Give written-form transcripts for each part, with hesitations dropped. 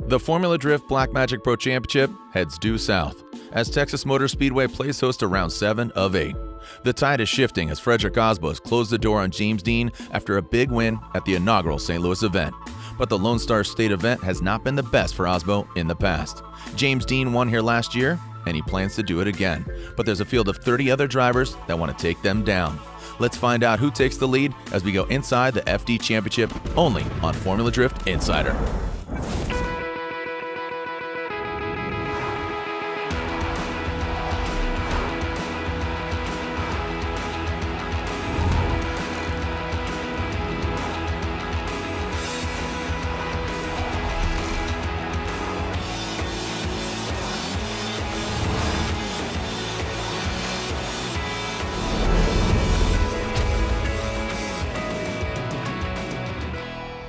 The Formula Drift Blackmagic Pro Championship heads due south as Texas Motor Speedway plays host to round 7 of 8. The tide is shifting as Frederick Osbo has closed the door on James Dean after a big win at the inaugural St. Louis event. But the Lone Star State event has not been the best for Osbo in the past. James Dean won here last year, and he plans to do it again. But there's a field of 30 other drivers that want to take them down. Let's find out who takes the lead as we go inside the FD Championship, only on Formula Drift Insider.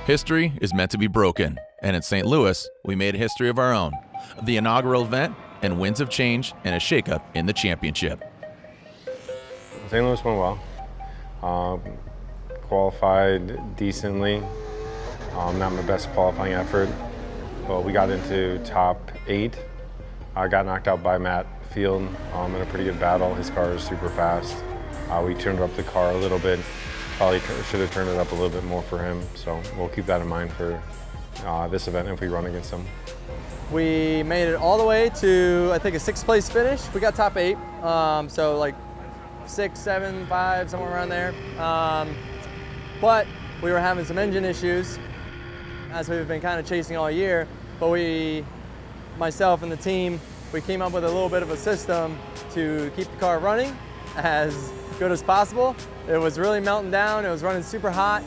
History is meant to be broken, and in St. Louis, we made a history of our own. The inaugural event and winds of change and a shakeup in the championship. St. Louis went well. Qualified decently. Not my best qualifying effort, but we got into top 8. I got knocked out by Matt Field in a pretty good battle. His car is super fast. We turned up the car a little bit. Probably should have turned it up a little bit more for him, so we'll keep that in mind for this event if we run against him. We made it all the way to, I think, a 6th place finish. We got top 8, so like 6, 7, 5, somewhere around there. But we were having some engine issues, as we've been kind of chasing all year. But myself and the team, we came up with a little bit of a system to keep the car running as good as possible. It was really melting down, it was running super hot,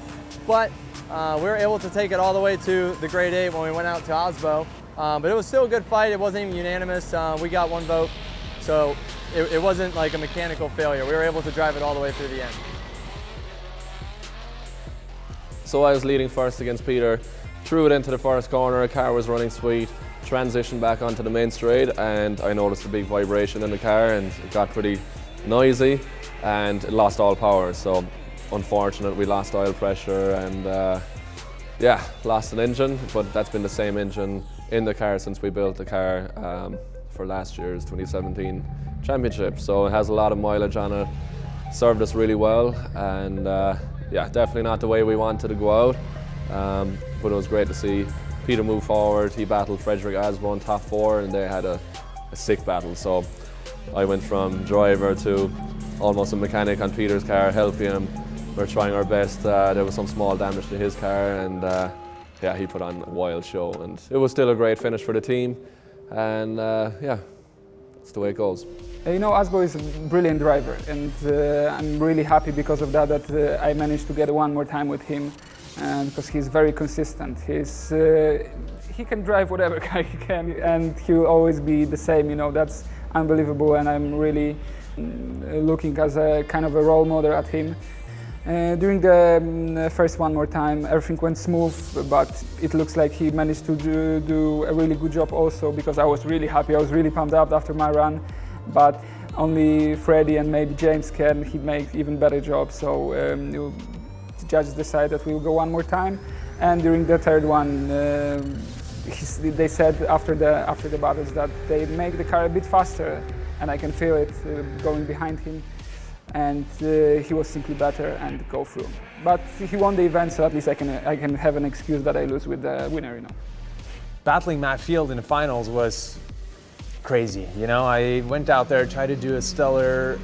but we were able to take it all the way to the grade 8 when we went out to Osbo. But it was still a good fight, it wasn't even unanimous. We got 1 vote, so it wasn't like a mechanical failure. We were able to drive it all the way through the end. So I was leading first against Peter, threw it into the first corner, a car was running sweet, transitioned back onto the main straight, and I noticed a big vibration in the car and it got pretty noisy and it lost all power. So unfortunate, we lost oil pressure and lost an engine, but that's been the same engine in the car since we built the car for last year's 2017 championship. So it has a lot of mileage on it, served us really well, and definitely not the way we wanted to go out, but it was great to see Peter move forward. He battled Frederick Osbo in top 4 and they had a sick battle. So I went from driver to almost a mechanic on Peter's car, helping him. We're trying our best. There was some small damage to his car, and he put on a wild show. And it was still a great finish for the team. And that's the way it goes. Osbo is a brilliant driver, and I'm really happy because of that I managed to get one more time with him, because he's very consistent. He can drive whatever car he can, and he'll always be the same. That's unbelievable, and I'm really looking as a kind of a role model at him. During the first one more time, everything went smooth, but it looks like he managed to do a really good job also, because I was really happy. I was really pumped up after my run, but only Freddie and maybe James he'd make even better job. So the judges decided that we'll go one more time, and during the third one, they said after the battles that they make the car a bit faster, and I can feel it going behind him. And he was simply better and go through. But he won the event, so at least I can have an excuse that I lose with the winner. Battling Matt Field in the finals was crazy. I went out there, tried to do a stellar,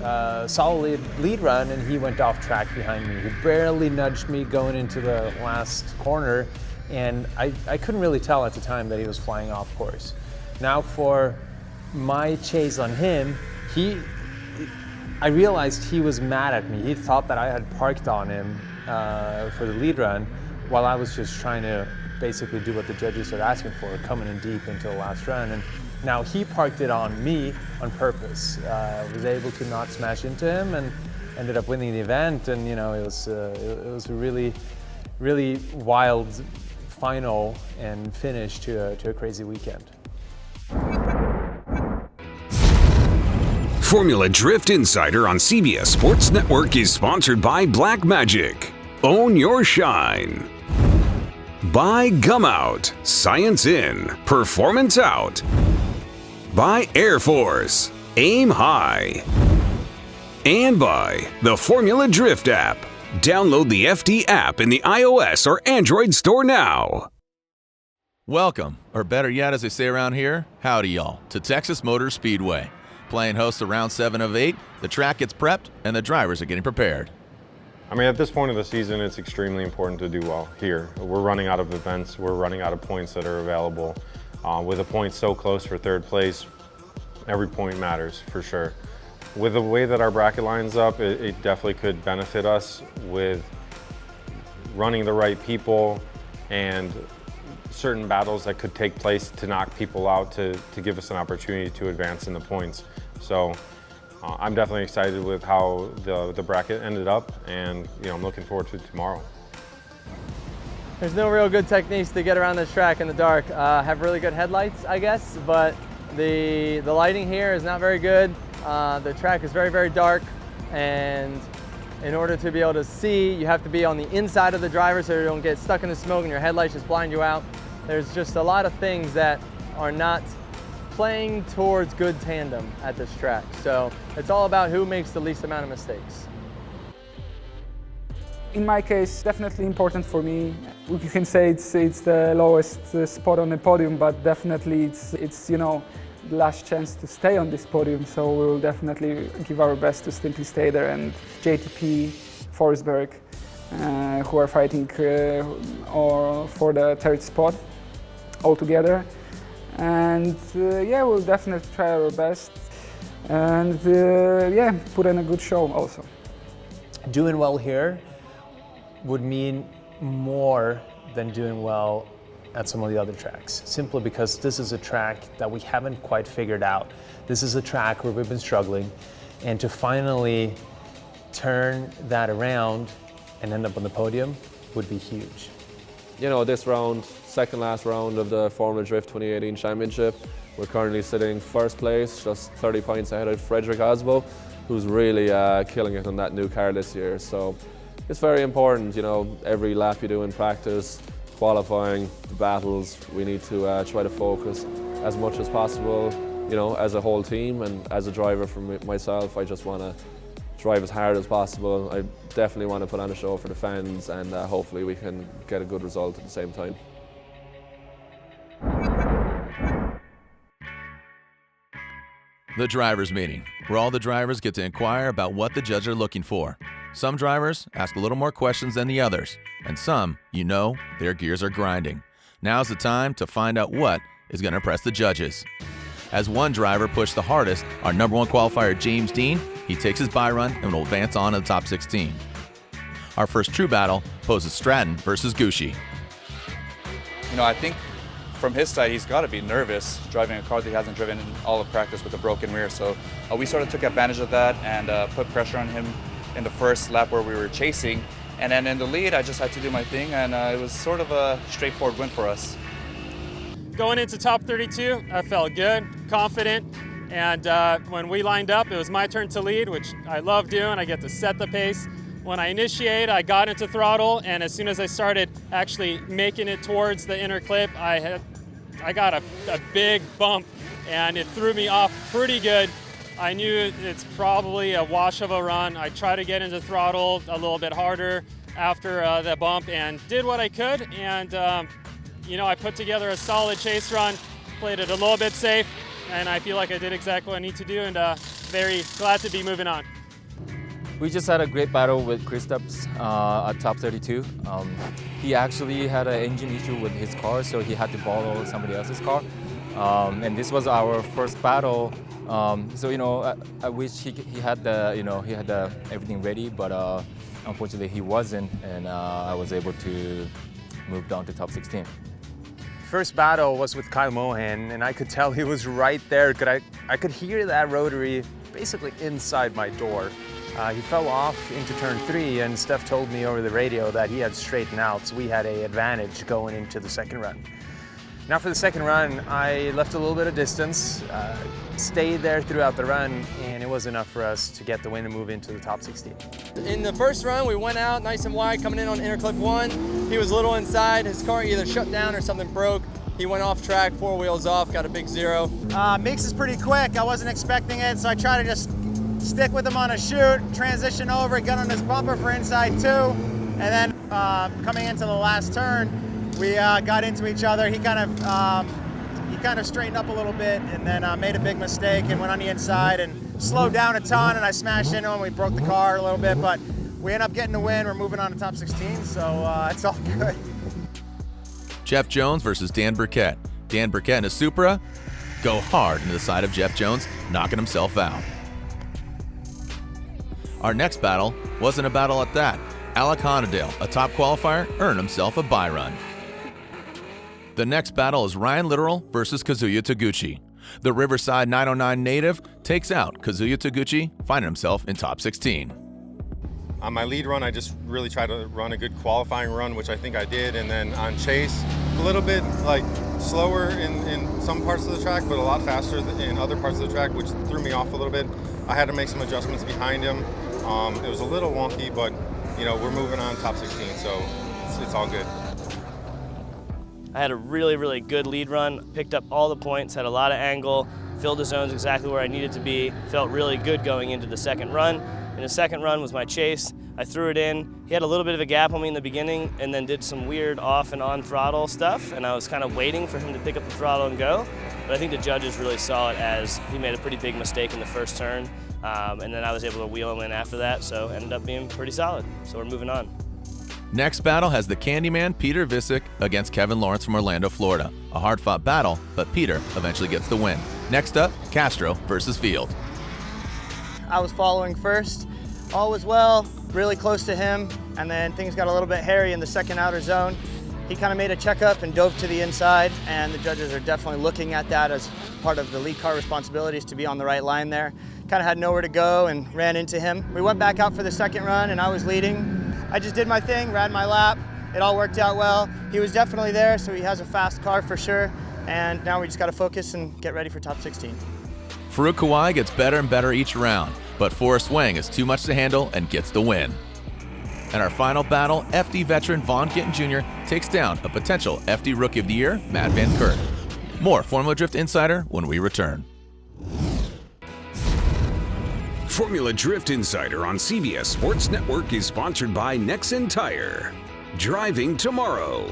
solid lead run, and he went off track behind me. He barely nudged me going into the last corner, and I couldn't really tell at the time that he was flying off course. Now for my chase on him, I realized he was mad at me. He thought that I had parked on him for the lead run, while I was just trying to basically do what the judges are asking for, coming in deep into the last run. And now he parked it on me on purpose. Was able to not smash into him and ended up winning the event. And it was a really, really wild final and finish to a crazy weekend. Formula Drift Insider on CBS Sports Network is sponsored by Blackmagic. Own your shine. By Gum Out, Science In, Performance Out. By Air Force, Aim High. And by the Formula Drift app. Download the FD app in the iOS or Android store now. Welcome, or better yet, as they say around here, howdy y'all, to Texas Motor Speedway. Playing host to round 7 of 8, the track gets prepped and the drivers are getting prepared. I mean, at this point of the season, it's extremely important to do well here. We're running out of events, we're running out of points that are available. With a point so close for 3rd place, every point matters for sure. With the way that our bracket lines up, it definitely could benefit us with running the right people and certain battles that could take place to knock people out to give us an opportunity to advance in the points. So I'm definitely excited with how the bracket ended up, and I'm looking forward to tomorrow. There's no real good techniques to get around this track in the dark. Have really good headlights, I guess, but the lighting here is not very good. The track is very, very dark, and in order to be able to see, you have to be on the inside of the driver so you don't get stuck in the smoke and your headlights just blind you out. There's just a lot of things that are not playing towards good tandem at this track. So it's all about who makes the least amount of mistakes. In my case, definitely important for me. You can say it's the lowest spot on the podium, but definitely it's the last chance to stay on this podium. So we'll definitely give our best to simply stay there. And JTP, Forsberg, who are fighting or for the 3rd spot all together. And we'll definitely try our best and put in a good show also. Doing well here would mean more than doing well at some of the other tracks, simply because this is a track that we haven't quite figured out. This is a track where we've been struggling, and to finally turn that around and end up on the podium would be huge. This round, second last round of the Formula Drift 2018 Championship, we're currently sitting 1st place, just 30 points ahead of Frederick Osbo, who's really killing it on that new car this year. So it's very important, every lap you do in practice, qualifying, the battles, we need to try to focus as much as possible, as a whole team, and as a driver for myself, I just want to drive as hard as possible. I definitely want to put on a show for the fans, and hopefully we can get a good result at the same time. The drivers' meeting, where all the drivers get to inquire about what the judges are looking for. Some drivers ask a little more questions than the others, and some, their gears are grinding. Now's the time to find out what is going to impress the judges. As one driver pushed the hardest, our number 1 qualifier, James Dean, he takes his bye run and will advance on to the top 16. Our first true battle poses Stratton versus Gucci. I think from his side, he's got to be nervous driving a car that he hasn't driven in all of practice with a broken rear. So we sort of took advantage of that and put pressure on him in the first lap where we were chasing. And then in the lead, I just had to do my thing, and it was sort of a straightforward win for us. Going into top 32, I felt good, confident, and when we lined up, it was my turn to lead, which I love doing. I get to set the pace. When I initiate, I got into throttle, and as soon as I started actually making it towards the inner clip, I got a big bump, and it threw me off pretty good. I knew it's probably a wash of a run. I tried to get into throttle a little bit harder after the bump and did what I could, and I put together a solid chase run, played it a little bit safe, and I feel like I did exactly what I need to do, and very glad to be moving on. We just had a great battle with Kristaps at top 32. He actually had an engine issue with his car, so he had to borrow somebody else's car. And this was our first battle. I wish he had everything ready, but unfortunately he wasn't, and I was able to move down to top 16. First battle was with Kyle Mohan, and I could tell he was right there. I could hear that rotary basically inside my door. He fell off into turn 3, and Steph told me over the radio that he had straightened out, so we had an advantage going into the second run. Now for the second run, I left a little bit of distance, stayed there throughout the run, and it was enough for us to get the win and move into the top 16. In the first run, we went out nice and wide coming in on interclip 1. He was a little inside. His car either shut down or something broke. He went off track, 4 wheels off, got a big 0. Meeks is pretty quick. I wasn't expecting it, so I tried to just stick with him on a shoot, transition over, get on his bumper for inside 2, and then coming into the last turn, we got into each other. He kind of straightened up a little bit and then made a big mistake and went on the inside and slowed down a ton, and I smashed into him. We broke the car a little bit, but we ended up getting the win. We're moving on to top 16, so it's all good. Jeff Jones versus Dan Burkett. Dan Burkett in a Supra go hard into the side of Jeff Jones, knocking himself out. Our next battle wasn't a battle at that. Alec Honadale, a top qualifier, earned himself a bye run. The next battle is Ryan Literal versus Kazuya Taguchi. The Riverside 909 native takes out Kazuya Taguchi, finding himself in top 16. On my lead run, I just really tried to run a good qualifying run, which I think I did. And then on chase, a little bit like slower in some parts of the track, but a lot faster in other parts of the track, which threw me off a little bit. I had to make some adjustments behind him. It was a little wonky, but you know, we're moving on top 16, so it's all good. I had a really, really good lead run, picked up all the points, had a lot of angle, filled the zones exactly where I needed to be, felt really good going into the second run. And the second run was my chase. I threw it in. He had a little bit of a gap on me in the beginning and then did some weird off and on throttle stuff, and I was kind of waiting for him to pick up the throttle and go. But I think the judges really saw it as he made a pretty big mistake in the first turn, and then I was able to wheel him in after that, so ended up being pretty solid. So we're moving on. Next battle has the Candyman Peter Visick against Kevin Lawrence from Orlando, Florida. A hard-fought battle, but Peter eventually gets the win. Next up, Castro versus Field. I was following first. All was well, really close to him, and then things got a little bit hairy in the second outer zone. He kind of made a checkup and dove to the inside, and the judges are definitely looking at that as part of the lead car responsibilities to be on the right line there. Kind of had nowhere to go and ran into him. We went back out for the second run, and I was leading. I just did my thing, ran my lap. It all worked out well. He was definitely there, so he has a fast car for sure, and now we just got to focus and get ready for top 16. Farouk Kawai gets better and better each round, but Forrest Wang is too much to handle and gets the win. In our final battle, FD veteran Vaughn Gittin Jr. takes down a potential FD Rookie of the Year, Matt Van Kurt. More Formula Drift Insider when we return. Formula Drift Insider on CBS Sports Network is sponsored by Nexen Tire. Driving Tomorrow.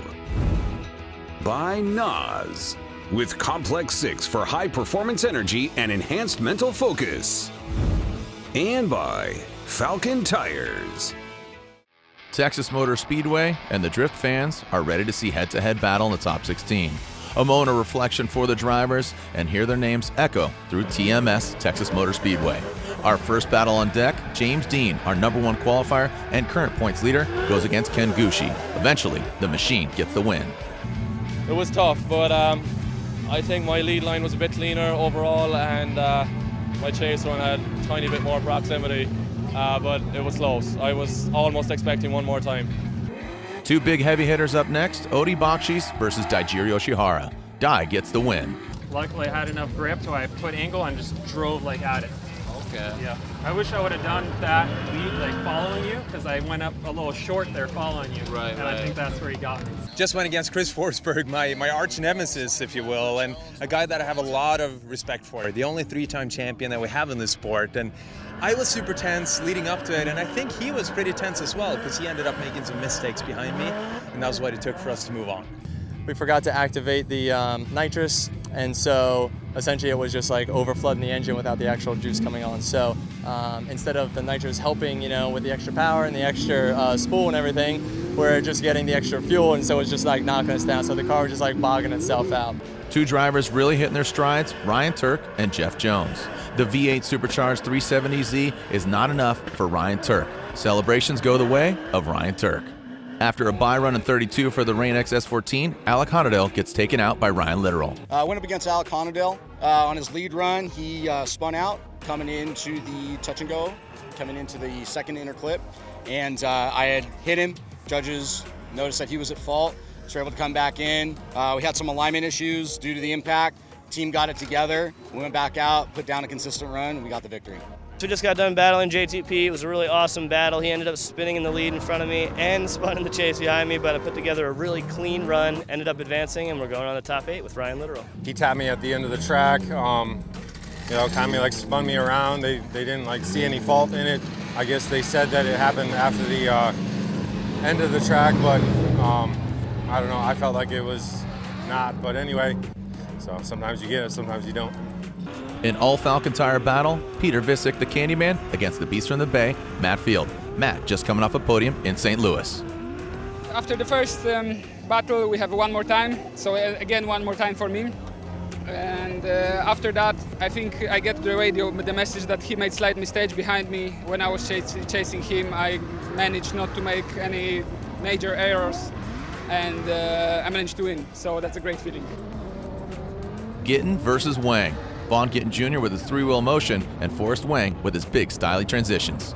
By Nas. With Complex 6 for high performance energy and enhanced mental focus. And by Falcon Tires. Texas Motor Speedway and the Drift fans are ready to see head-to-head battle in the top 16. A moment of reflection for the drivers and hear their names echo through TMS Texas Motor Speedway. Our first battle on deck, James Dean, our #1 qualifier and current points leader, goes against Ken Gucci. Eventually, the machine gets the win. It was tough, but I think my lead line was a bit cleaner overall, and my chase run had a tiny bit more proximity, but it was close. I was almost expecting one more time. Two big heavy hitters up next, Odi Bakshis versus Daijiro Yoshihara. Dai gets the win. Luckily, I had enough grip, so I put angle and just drove like at it. Okay. Yeah. I wish I would have done that lead, like following you, because I went up a little short there following you. Right, and right. I think that's where he got me. Just went against Chris Forsberg, my arch nemesis, if you will, and a guy that I have a lot of respect for. The only 3-time champion that we have in this sport, and I was super tense leading up to it, and I think he was pretty tense as well, because he ended up making some mistakes behind me, and that was what it took for us to move on. We forgot to activate the nitrous, and so essentially it was just like overflooding the engine without the actual juice coming on. So instead of the nitrous helping, you know, with the extra power and the extra spool and everything, we're just getting the extra fuel, and so it's just like knocking us down. So the car was just like bogging itself out. Two drivers really hitting their strides, Ryan Turk and Jeff Jones. The V8 supercharged 370Z is not enough for Ryan Turk. Celebrations go the way of Ryan Turk. After a bye run in 32 for the Rain X S14, Alec Honadale gets taken out by Ryan Literal. Went up against Alec Honadale. On his lead run, he spun out coming into the touch and go, coming into the second inner clip, and I had hit him. Judges noticed that he was at fault. So we're able to come back in. We had some alignment issues due to the impact. Team got it together. We went back out, put down a consistent run, and we got the victory. So we just got done battling JTP. It was a really awesome battle. He ended up spinning in the lead in front of me and spun in the chase behind me, but I put together a really clean run, ended up advancing, and we're going on the top 8 with Ryan Literal. He tapped me at the end of the track, you know, kind of like spun me around. They didn't like see any fault in it. I guess they said that it happened after the end of the track, but I don't know, I felt like it was not, but anyway, so sometimes you get it, sometimes you don't. In all-Falcon tire battle, Peter Visick, the Candyman, against the Beast from the Bay, Matt Field. Matt just coming off a podium in St. Louis. After the first battle, we have one more time. So again, one more time for me. And after that, I think I get the radio with the message that he made slight mistake behind me. When I was chasing him, I managed not to make any major errors, and I managed to win. So that's a great feeling. Gittin versus Wang. Vaughn Gittin Jr. with his three-wheel motion and Forrest Wang with his big styly transitions.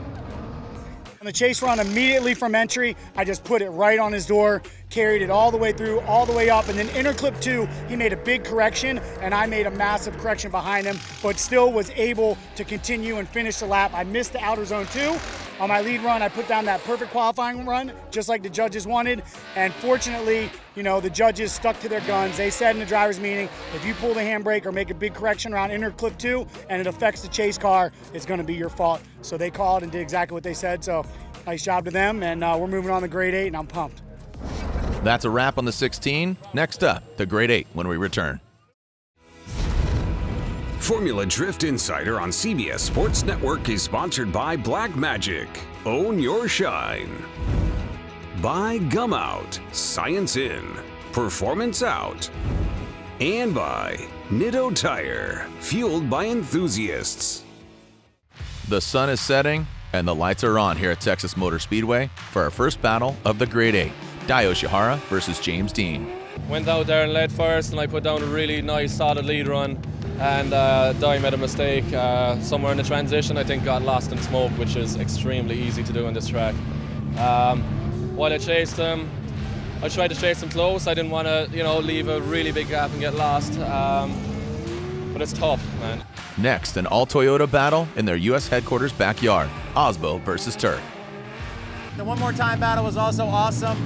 On the chase run immediately from entry, I just put it right on his door, carried it all the way through, all the way up, and then interclip 2, he made a big correction, and I made a massive correction behind him, but still was able to continue and finish the lap. I missed the outer zone 2. On my lead run, I put down that perfect qualifying run, just like the judges wanted, and fortunately, you know, the judges stuck to their guns. They said in the driver's meeting, if you pull the handbrake or make a big correction around interclip 2 and it affects the chase car, it's gonna be your fault. So they called and did exactly what they said, so nice job to them, and we're moving on to grade 8, and I'm pumped. That's a wrap on the 16. Next up, the grade 8 when we return. Formula Drift Insider on CBS Sports Network is sponsored by Black Magic. Own your shine. By Gum Out, Science In, Performance Out. And by Nitto Tire, fueled by enthusiasts. The sun is setting and the lights are on here at Texas Motor Speedway for our first battle of the grade 8. Dai Yoshihara versus James Dean. Went out there and led first, and I put down a really nice solid lead run, and Dai made a mistake somewhere in the transition. I think got lost in smoke, which is extremely easy to do on this track. While I chased him, I tried to chase him close. I didn't want to, you know, leave a really big gap and get lost, but it's tough, man. Next, an all-Toyota battle in their U.S. headquarters backyard, Osbo versus Turk. The one more time battle was also awesome.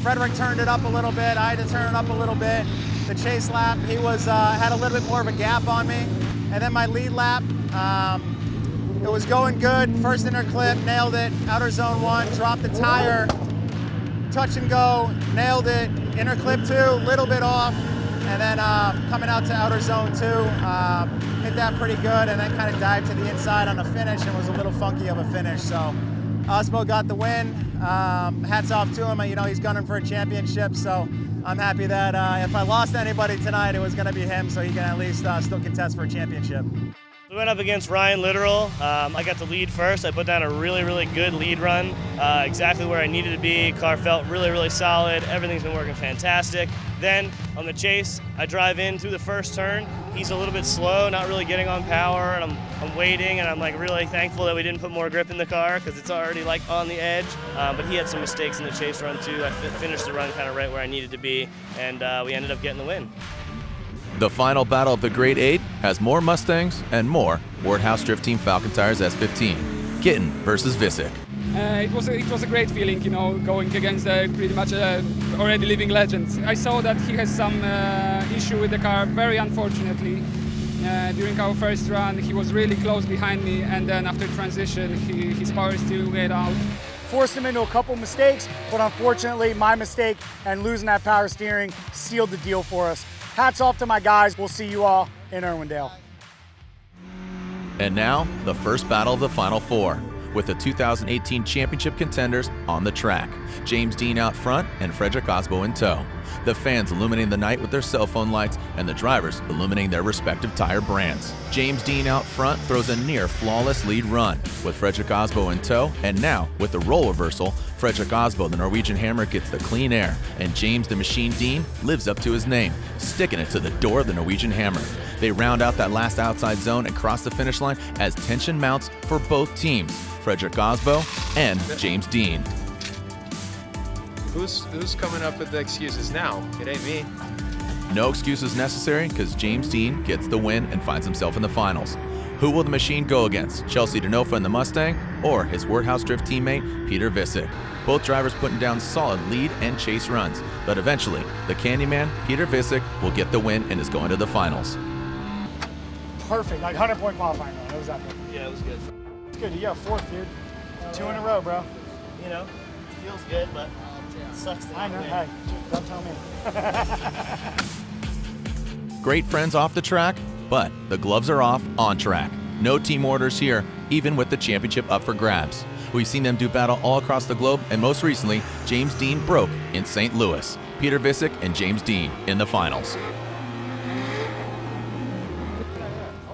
Frederick turned it up a little bit. I had to turn it up a little bit. The chase lap, he was had a little bit more of a gap on me. And then my lead lap, it was going good. First interclip, nailed it. Outer zone 1, dropped the tire. Touch and go, nailed it. Interclip 2, little bit off. And then coming out to outer zone 2, hit that pretty good, and then kind of dived to the inside on the finish and was a little funky of a finish. So Osbo got the win. Hats off to him. You know, he's gunning for a championship, so I'm happy that if I lost anybody tonight, it was going to be him, so he can at least still contest for a championship. We went up against Ryan Literal. I got the lead first. I put down a really, really good lead run, exactly where I needed to be. Car felt really, really solid. Everything's been working fantastic. Then on the chase, I drive in through the first turn. He's a little bit slow, not really getting on power, and I'm waiting, and I'm like really thankful that we didn't put more grip in the car because it's already like on the edge. But he had some mistakes in the chase run too. I finished the run kind of right where I needed to be, and we ended up getting the win. The final battle of the grade 8 has more Mustangs and more Wardhouse Drift Team Falcon Tires S15. Gittin versus Visick. It was a great feeling, you know, going against pretty much already living legends. I saw that he has some issue with the car, very unfortunately. During our first run, he was really close behind me, and then after transition, his power still went out. Forced him into a couple mistakes, but unfortunately, my mistake and losing that power steering sealed the deal for us. Hats off to my guys. We'll see you all in Irwindale. And now, the first battle of the Final Four, with the 2018 championship contenders on the track. James Dean out front and Frederick Osbo in tow. The fans illuminating the night with their cell phone lights and the drivers illuminating their respective tire brands. James Dean out front throws a near flawless lead run with Frederick Osbo in tow, and now with the role reversal, Frederick Osbo, the Norwegian Hammer, gets the clean air, and James the Machine Dean lives up to his name, sticking it to the door of the Norwegian Hammer. They round out that last outside zone and cross the finish line as tension mounts for both teams, Frederick Osbo and James Dean. Who's coming up with the excuses now? It ain't me. No excuses necessary because James Dean gets the win and finds himself in the finals. Who will the machine go against? Chelsea Denofa in the Mustang or his Worthouse Drift teammate, Peter Visick? Both drivers putting down solid lead and chase runs, but eventually, the Candyman, Peter Visick, will get the win and is going to the finals. Perfect, like 100-point qualifying run. How was that? Yeah, it was good. It's good. You got fourth, dude. 2 in a row, bro. You know, it feels good, but it sucks that I know. win. Hey, don't tell me. Great friends off the track, but the gloves are off on track. No team orders here, even with the championship up for grabs. We've seen them do battle all across the globe, and most recently, James Dean broke in St. Louis. Peter Visick and James Dean in the finals.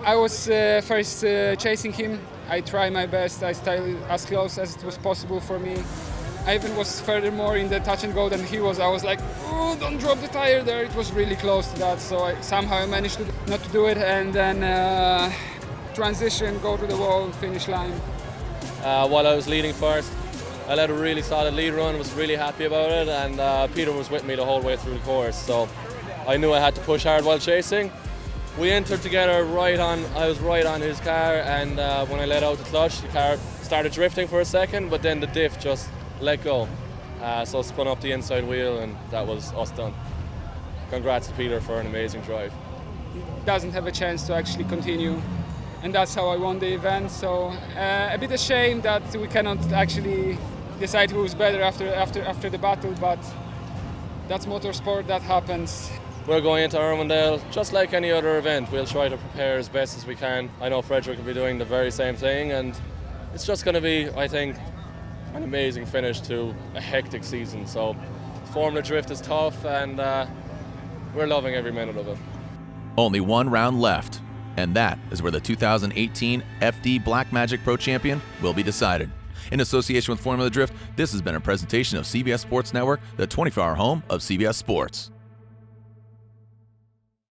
I was first chasing him. I tried my best. I stayed as close as it was possible for me. I even was furthermore in the touch and go than he was. I was like, oh, don't drop the tire there. It was really close to that. So I managed to not to do it, and then transition, go to the wall, finish line. While I was leading first, I led a really solid lead run, was really happy about it, and Peter was with me the whole way through the course. So I knew I had to push hard while chasing. We entered together I was right on his car, and when I let out the clutch, the car started drifting for a second, but then the diff just let go. So I spun up the inside wheel, and that was us done. Congrats to Peter for an amazing drive. He doesn't have a chance to actually continue, and that's how I won the event. So a bit ashamed that we cannot actually decide who's better after the battle, but that's motorsport, that happens. We're going into Armandale just like any other event. We'll try to prepare as best as we can. I know Frederick will be doing the very same thing, and it's just going to be, I think, an amazing finish to a hectic season. So Formula Drift is tough, and we're loving every minute of it. Only one round left, and that is where the 2018 FD Blackmagic Pro Champion will be decided. In association with Formula Drift, this has been a presentation of CBS Sports Network, the 24-hour home of CBS Sports.